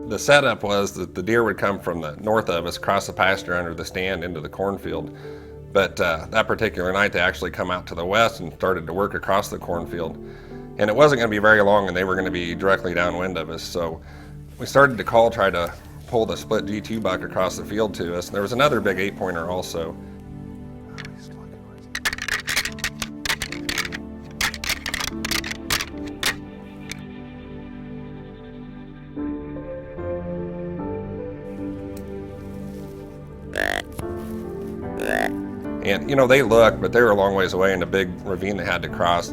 The setup was that the deer would come from the north of us, across the pasture under the stand into the cornfield. But that particular night they actually come out to the west and started to work across the cornfield. And it wasn't going to be very long and they were going to be directly downwind of us. So we started to try to pull the split G2 buck across the field to us. And there was another big 8-pointer also. And, you know, they looked, but they were a long ways away in a big ravine they had to cross.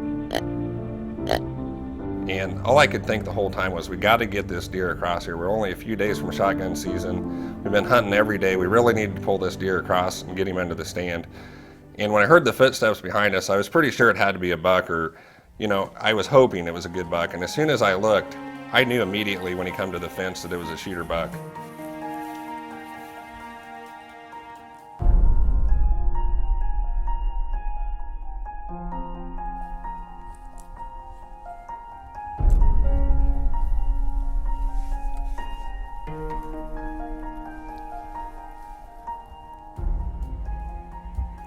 And all I could think the whole time was, we got to get this deer across here. We're only a few days from shotgun season. We've been hunting every day. We really need to pull this deer across and get him into the stand. And when I heard the footsteps behind us, I was pretty sure it had to be a buck, or, you know, I was hoping it was a good buck. And as soon as I looked, I knew immediately when he come to the fence that it was a shooter buck.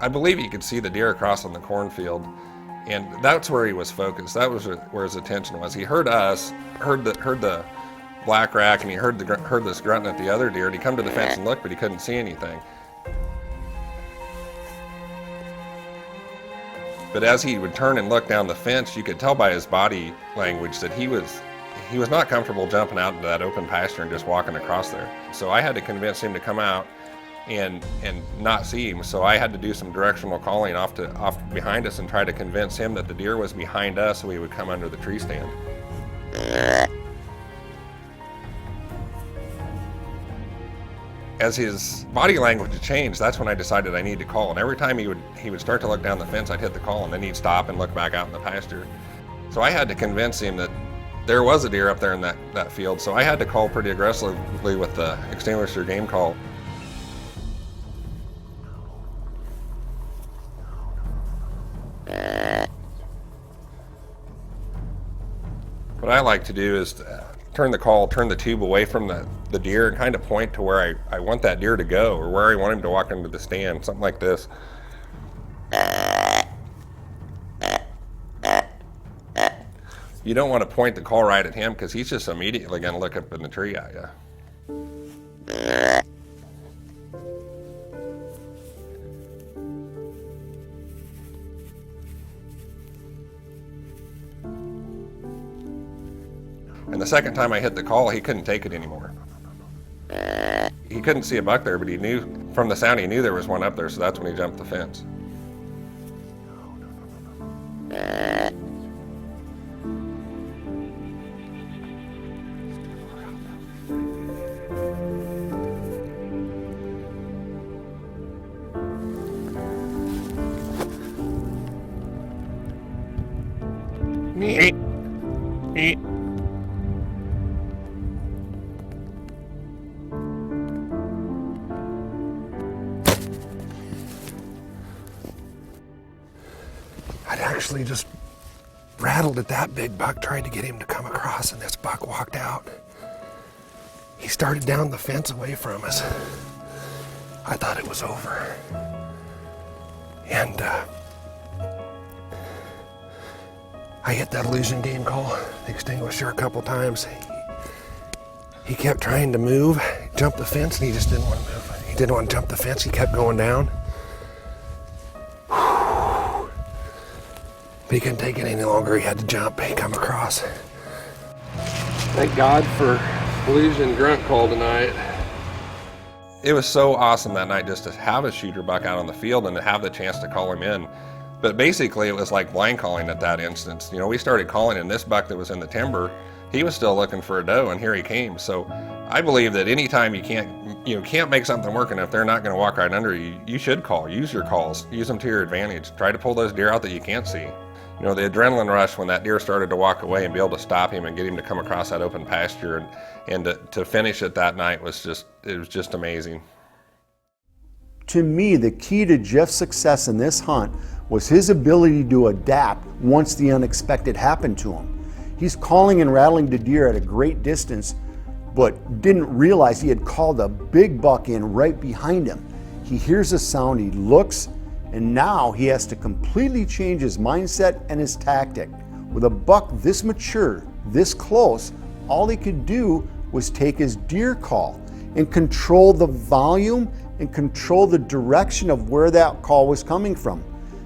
I believe you could see the deer across on the cornfield, and that's where he was focused. That was where his attention was. He heard us, heard the black rack, and he heard this grunting at the other deer, and he come to the fence and looked, but he couldn't see anything. But as he would turn and look down the fence, you could tell by his body language that he was not comfortable jumping out into that open pasture and just walking across there. So I had to convince him to come out and not see him. So I had to do some directional calling off behind us and try to convince him that the deer was behind us so he would come under the tree stand. As his body language changed, that's when I decided I needed to call. And every time he would start to look down the fence, I'd hit the call, and then he'd stop and look back out in the pasture. So I had to convince him that there was a deer up there in that field. So I had to call pretty aggressively with the extinguisher game call. What I like to do is turn the tube away from the deer and kind of point to where I want that deer to go, or where I want him to walk into the stand, something like this. You don't want to point the call right at him because he's just immediately going to look up in the tree at you. And the second time I hit the call, he couldn't take it anymore. He couldn't see a buck there, but he knew from the sound, he knew there was one up there, so that's when he jumped the fence. I'd actually just rattled at that big buck, trying to get him to come across, and this buck walked out. He started down the fence away from us. I thought it was over. And I hit that illusion game call, the extinguisher, a couple times. He kept trying to move, jump the fence, and he just didn't want to move. He didn't want to jump the fence, he kept going down. But he couldn't take it any longer, he had to jump, he come across. Thank God for illusion grunt call tonight. It was so awesome that night just to have a shooter buck out on the field and to have the chance to call him in. But basically it was like blind calling at that instance. You know, we started calling, and this buck that was in the timber, he was still looking for a doe, and here he came. So I believe that anytime you can't make something work, and if they're not going to walk right under you, you should call. Use your calls. Use them to your advantage. Try to pull those deer out that you can't see. You know, the adrenaline rush when that deer started to walk away and be able to stop him and get him to come across that open pasture and to finish it that night was just amazing. To me, the key to Jeff's success in this hunt was his ability to adapt once the unexpected happened to him. He's calling and rattling the deer at a great distance but didn't realize he had called a big buck in right behind him. He hears a sound, he looks, and now he has to completely change his mindset and his tactic. With a buck this mature, this close, all he could do was take his deer call and control the volume and control the direction of where that call was coming from.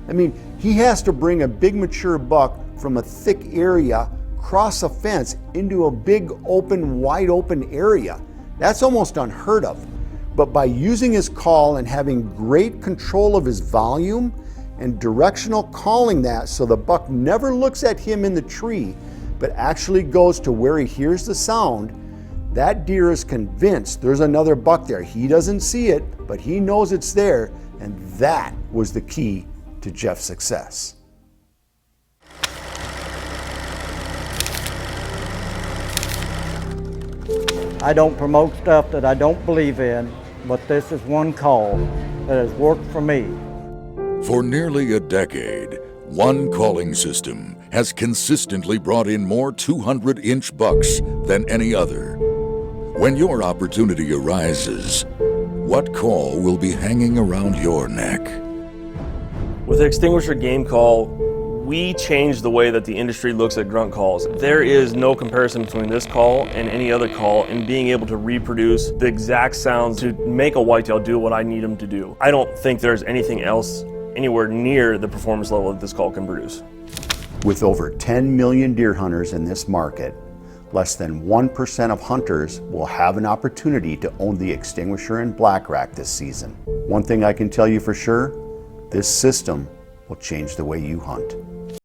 I mean, he has to bring a big mature buck from a thick area, cross a fence into a big open, wide open area. That's almost unheard of. But by using his call and having great control of his volume and directional calling that so the buck never looks at him in the tree, but actually goes to where he hears the sound, that deer is convinced there's another buck there. He doesn't see it, but he knows it's there, and that was the key to Jeff's success. I don't promote stuff that I don't believe in, but this is one call that has worked for me. For nearly a decade, one calling system has consistently brought in more 200-inch bucks than any other. When your opportunity arises, what call will be hanging around your neck? With the Extinguisher game call, we changed the way that the industry looks at grunt calls. There is no comparison between this call and any other call in being able to reproduce the exact sounds to make a whitetail do what I need them to do. I don't think there's anything else anywhere near the performance level that this call can produce. With over 10 million deer hunters in this market, less than 1% of hunters will have an opportunity to own the Extinguisher and Black Rack this season. One thing I can tell you for sure, this system will change the way you hunt.